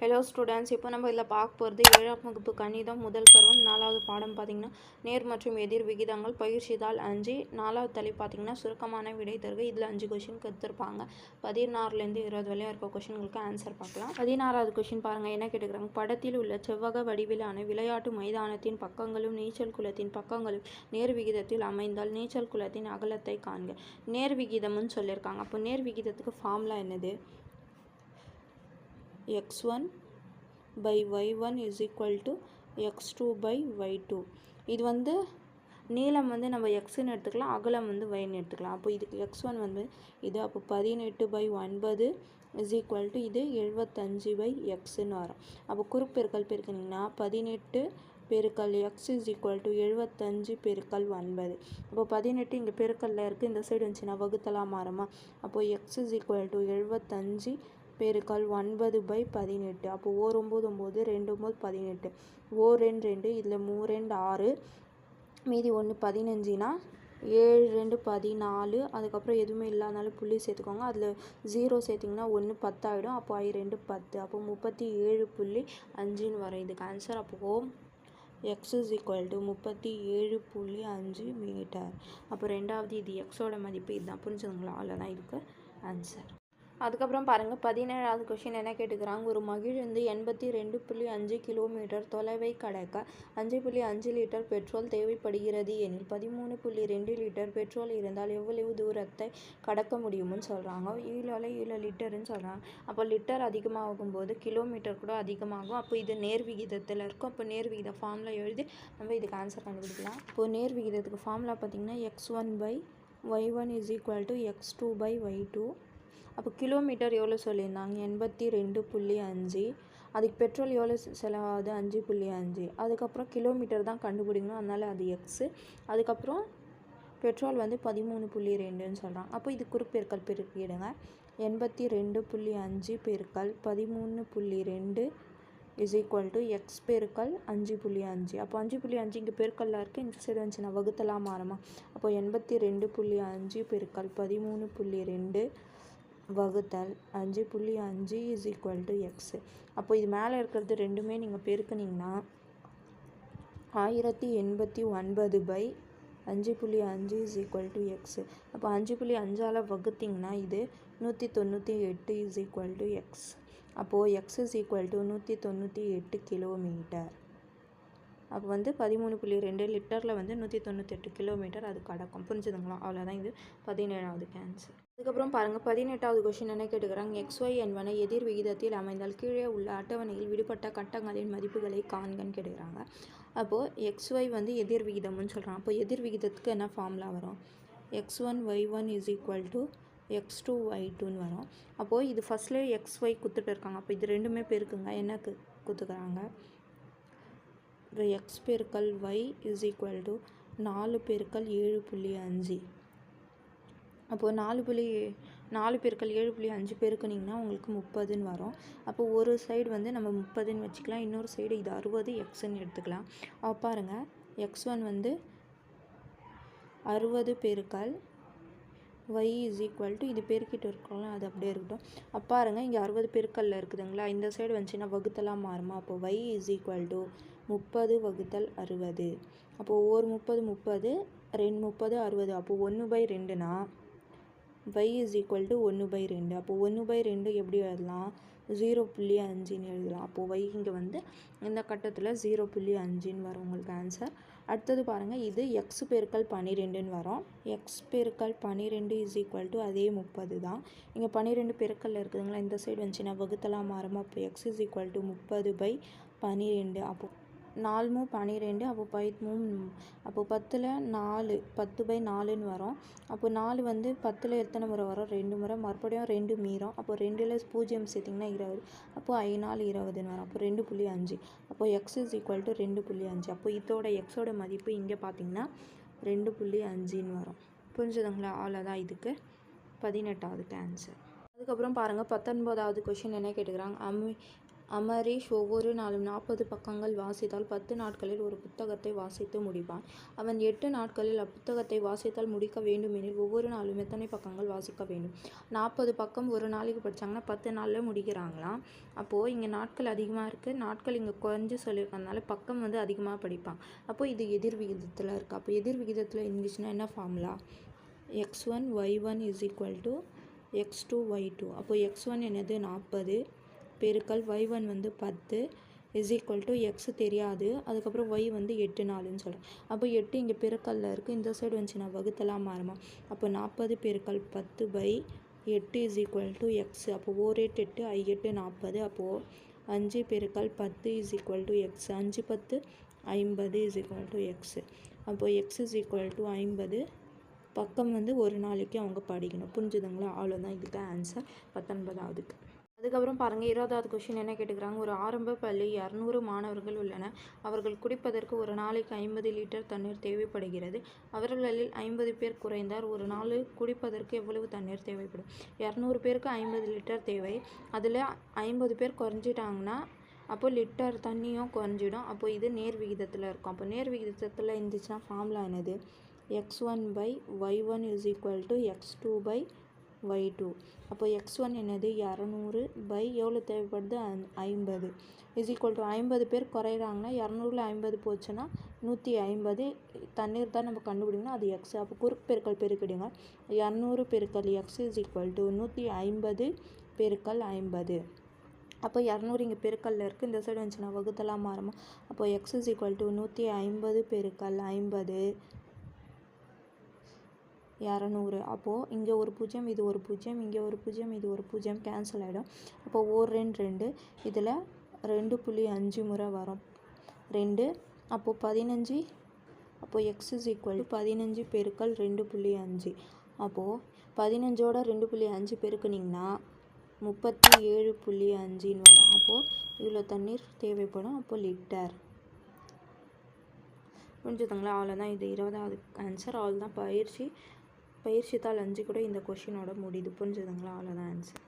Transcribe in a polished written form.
Hello students, இப்போ நம்ம இதில் பார்க்க போகிறது 7ஆம் வகுப்பு கணிதம் முதல் பருவம் 4வது பாடம் பார்த்திங்கன்னா நேர் மற்றும் எதிர் விகிதங்கள் பயிற்சி தாள் 5. 4வது தலைப்பு பார்த்திங்கன்னா சுருக்கமான விடை தருக. இதில் 5 கொஷின் கொடுத்துருப்பாங்க. 16லேருந்து 20 வரையும் இருக்க கொஷின்களுக்கு ஆன்சர் பார்க்கலாம். 16வது கொஷின் பாருங்கள், என்ன கேட்டுக்கிறாங்க. படத்தில் உள்ள செவ்வக வடிவிலான விளையாட்டு மைதானத்தின் பக்கங்களும் நீச்சல் குளத்தின் பக்கங்களும் நேர் விகிதத்தில் அமைந்தால் நீச்சல் குளத்தின் அகலத்தை காண்க. நேர் விகிதம்னு சொல்லியிருக்காங்க. அப்போ நேர் விகிதத்துக்கு ஃபார்முலா என்னது? x1 by y1 is equal to x2 by y2. இது வந்து நீளம் வந்து நம்ம எக்ஸ்ன்னு எடுத்துக்கலாம், அகலம் வந்து yன்னு எடுத்துக்கலாம். அப்போ இதுக்கு x1 வந்து இது, அப்போ 18/9 is equal to இது 75/xன்னு வரும். அப்போ குறுப்பெருக்கல் பெருக்கினீங்கன்னா 18 பெருக்கல் x is equal to 75 பெருக்கல் 9. அப்போ 18 இங்கே பெருக்கல்ல இருக்குது, இந்த சைடு வந்துச்சுன்னா வகுத்தலாம் மாறுமா. அப்போ x is equal to 75 பெருக்கல் 9/18. அப்போ 9 9 2 9 18, 2 2, இதில் 3 2 6, மீதி 1 15னா 7 2 14. அதுக்கப்புறம் எதுவுமே இல்லாதனால புள்ளி சேர்த்துக்கோங்க. அதில் 0 சேர்த்திங்கன்னா 1 10 ஆகிடும். அப்போ 2 10, அப்போ 37.5ன்னு வரும் இதுக்கு ஆன்சர். அப்போது x is equal to 37.5 metre. அப்போ ரெண்டாவது இது எக்ஸோட மதிப்பு இதுதான். புரிஞ்சுதுங்களா? அவ்வளோதான் இதுக்கு ஆன்சர். அதுக்கப்புறம் பாருங்கள், 17வது கொஷின் என்ன கேட்டுக்கிறாங்க. ஒரு மகிழுந்து 82.5 கிலோமீட்டர் தொலைவை கடக்க 5.5 லிட்டர் பெட்ரோல் தேவைப்படுகிறது எனில் 13.2 லிட்டர் பெட்ரோல் இருந்தால் எவ்வளவு தூரத்தை கடக்க முடியும்னு சொல்கிறாங்க. 7 லிட்டருன்னு சொல்கிறாங்க. அப்போ லிட்டர் அதிகமாகும்போது கிலோமீட்டர் கூட அதிகமாகும். அப்போ இது நேர் விகிதத்தில் இருக்கும். அப்போ நேர் விகித ஃபார்முலா எழுதி நம்ம இதுக்கு ஆன்சர் கண்டுபிடிக்கலாம். இப்போது நேர் விகிதத்துக்கு ஃபார்முலா பார்த்திங்கன்னா x1 by y1 is equal to x2 by y2. அப்போ கிலோமீட்டர் எவ்வளோ சொல்லியிருந்தாங்க? 82.5. அதுக்கு பெட்ரோல் எவ்வளோ செலவாகுது? 5.5. அதுக்கப்புறம் கிலோமீட்டர் தான் கண்டுபிடிக்கணும், அதனால் அது எக்ஸு. அதுக்கப்புறம் பெட்ரோல் வந்து 13.2ன்னு சொல்கிறாங்க. அப்போ இது குறுப்பெருக்கல் பெருக்கிடுங்க. 82.5 பெருக்கல் 13.2 is equal to x பெருக்கல் 5.5. அப்போ 5.5 இங்கே பெருக்கல்ல இருக்குது, இந்த சைடு வந்துச்சுன்னா வகுத்தலாம் மாறுமா. அப்போ 82.5 பெருக்கல் 13.2 வகுத்தல் 5.5 is equal to x. அப்போ இது மேலே இருக்கிறது ரெண்டுமே நீங்கள் பெருக்குனிங்கன்னா 1089/5.5 is equal to x. அப்போ 5.5ஆல் வகுத்திங்கன்னா இது 198 is equal to x. அப்போது x is equal to 198 kilometre. அப்போ வந்து 13.2 லிட்டரில் வந்து 198 கிலோமீட்டர் அது கடக்கும். புரிஞ்சுதுங்களா? அவ்வளோதான் இது 17வது ஆன்சர். அதுக்கப்புறம் பாருங்கள், 18வது கொஷின் என்ன கேட்டுக்கிறாங்க. XY என்பன எதிர் விகிதத்தில் அமைந்தால் கீழே உள்ள அட்டவணையில் விடுபட்ட கட்டங்களின் மதிப்புகளை காண்கன்னு கேட்டுக்கிறாங்க. அப்போது XY வந்து எதிர் விகிதம்னு சொல்கிறாங்க. அப்போ எதிர் விகிதத்துக்கு என்ன ஃபார்முலா வரும்? x1 y1 is equal to x2 y2ன்னு வரும். அப்போது இது ஃபஸ்ட்லேயே XY கொடுத்துட்டு இருக்காங்க. அப்போ இது ரெண்டுமே பெருக்குங்க. என்ன கொடுத்துக்கிறாங்க? x பெருக்கல் y is equal to 4 பெருக்கல் 7.5. அப்போது 4 பெருக்கல் 7.5 பெருக்குனிங்கன்னா உங்களுக்கு 30ன்னு வரும். அப்போது ஒரு சைடு வந்து நம்ம 30ன்னு வச்சுக்கலாம், இன்னொரு சைடு இது 60 எக்ஸ்ன்னு எடுத்துக்கலாம். பாருங்கள், x1 வந்து 60 பெருக்கல் y is equal to இது பெருக்கிட்டு இருக்கலாம், அது அப்படியே இருக்கட்டும். பாருங்கள், இங்கே 60 பெருக்கல்ல இருக்குதுங்களா, இந்த சைடு வந்துச்சுன்னா வகுத்தலாம் மாறுமா. அப்போது y is equal to 30 வகுத்தல் 60. அப்போது ஒரு 30 30, 2 30 60. அப்போது 1/2னா y is equal to 1/2. அப்போது 1/2 எப்படி எழுதலாம்? 0.5ன்னு எழுதலாம். அப்போது y இங்கே வந்து இந்த கட்டத்தில் 0.5ன்னு வரும் உங்களுக்கு ஆன்சர். அடுத்தது பாருங்கள், இது x பெருக்கல் 12ன்னு வரும். x பெருக்கல் 12 is equal to அதே 30 தான். இங்கே 12 பெருக்கல்ல இருக்குதுங்களா, இந்த சைடு வந்துச்சுன்னா வகுத்தலாம் மாறுமா. அப்போ x is equal to 30/12. அப்போது 4 12, அப்போ 13, அப்போ 10ல் 4 10/4ன்னு வரும். அப்போ 4 வந்து 10ல் எத்தனை முறை வரும்? 2 முறை. மறுபடியும் 2 மீறும். அப்போ 2ல் 0 சேர்த்திங்கன்னா 20. அப்போ 5 20ன்னு வரும். அப்போ 2.5. அப்போ x is equal to 2.5. அப்போ இதோட எக்ஸோட மதிப்பு இங்கே பார்த்தீங்கன்னா 2.5ன்னு வரும். புரிஞ்சுதுங்களா? அவ்வளோதான் இதுக்கு 18வது ஆன்சர். அதுக்கப்புறம் பாருங்கள், 19வது கொஷின் என்ன கேட்டுக்கிறாங்க. அமரேஷ் ஒவ்வொரு நாளும் 40 பக்கங்கள் வாசித்தால் 10 நாட்களில் ஒரு புத்தகத்தை வாசித்து முடிப்பான். அவன் 8 நாட்களில் அப்புத்தகத்தை வாசித்தால் முடிக்க வேண்டுமெனில் ஒவ்வொரு நாளும் எத்தனை பக்கங்கள் வாசிக்க வேண்டும்? 40 பக்கம் ஒரு நாளைக்கு படித்தாங்கன்னா 10 நாளில் முடிக்கிறாங்களாம். அப்போது இங்கே நாட்கள் அதிகமாக இருக்குது, நாட்கள் இங்கே குறைஞ்சி சொல்லியிருக்கறதுனால பக்கம் வந்து அதிகமாக படிப்பாங்க. அப்போது இது எதிர் விகிதத்தில் இருக்குது. அப்போ எதிர் விகிதத்தில் இருந்துச்சுன்னா என்ன formula? x1 y1 is equal to x2 y2. அப்போ x1 என்னது 40 பெருக்கல் y1 வந்து 10 இஸ் ஈக்குவல் டு எக்ஸ் தெரியாது, அதுக்கப்புறம் y வந்து 8 நாளுன்னு சொல்கிறேன். அப்போ 8 இங்கே பெருக்கல்ல இருக்குது, இந்த சைடு வந்துச்சுன்னா வகுத்தலாம் மாறுமா? அப்போ 40 பெருக்கல் 10/8 இஸ் ஈக்குவல் டு எக்ஸ். அப்போ 4 8 8 8 40. அப்போது 5 பெருக்கல் 10 is equal to X. 5 10 50 is equal to X. அப்போது எக்ஸ் இஸ் ஈக்குவல் டு 50. பக்கம் வந்து ஒரு நாளைக்கு அவங்க படிக்கணும். புரிஞ்சுதுங்களா? அவ்வளோதான் இதுக்கு ஆன்சர் 19ஆவதுக்கு. அதுக்கப்புறம் பாருங்கள், 20வது கொஷின் என்ன கேட்டுக்கிறாங்க? ஒரு ஆரம்ப பள்ளி 200 மாணவர்கள் உள்ளனர். அவர்கள் குடிப்பதற்கு ஒரு நாளைக்கு 50 லிட்டர் தண்ணீர் தேவைப்படுகிறது. அவர்களில் 50 பேர் குறைந்தார். ஒரு நாள் குடிப்பதற்கு எவ்வளவு தண்ணீர் தேவைப்படும்? 200 பேருக்கு 50 லிட்டர் தேவை. அதில் 50 பேர் குறைஞ்சிட்டாங்கன்னா அப்போது லிட்டர் தண்ணியும் குறைஞ்சிடும். அப்போது இது நேர் விகிதத்தில் இருக்கும். அப்போ நேர் விகிதத்தில் இருந்துச்சுன்னா ஃபார்முலா என்னது? x1/y1 is equal to x2/y2. அப்போ x1 என்னது 200 பை எவ்வளோ தேவைப்படுது? 50 இஸ் ஈக்குவல் டு 50 பேர் குறையிறாங்கன்னா 200ல் 50 போச்சுன்னா 150 தண்ணீர் தான் நம்ம கண்டுபிடிக்கணும், அது எக்ஸ். அப்போ குறுக்கு பெருக்கல் பெருக்கிடுங்க. 200 பெருக்கல் எக்ஸ் இஸ் ஈக்குவல் டு 150 பெருக்கல் 50. அப்போ 200 இங்கே பெருக்கல்ல இருக்குது, இந்த சைடு வந்துச்சுன்னா வகுத்தலாம் மாறுமா? அப்போ எக்ஸ் இஸ் ஈக்குவல் டு 150 பெருக்கல் 50 200. அப்போது இங்கே ஒரு 0 இது ஒரு 0, இங்கே ஒரு 0 இது ஒரு 0 கேன்சல் ஆகிடும். அப்போ 1 2 2 இதில் 2.5 முறை வரும் 2. அப்போது 15. அப்போது எக்ஸ் இஸ் ஈக்குவல் டு 15 பெருக்கல் 2.5. அப்போது 15ஓட 2.5 பெருக்குனிங்கன்னா 37.5ன்னு வரும். அப்போது இவ்வளோ தண்ணீர் தேவைப்படும். அப்போது லிட்டர். புரிஞ்சுதுங்களா? அவ்வளோதான் இது 20வது ஆன்சர். அவ்வளோதான் பயிற்சி தாள் 5 கூட இந்த கொஷினோட முடியுது. புரிஞ்சுதுங்களா? அவ்வளோதான் ஆன்சர்.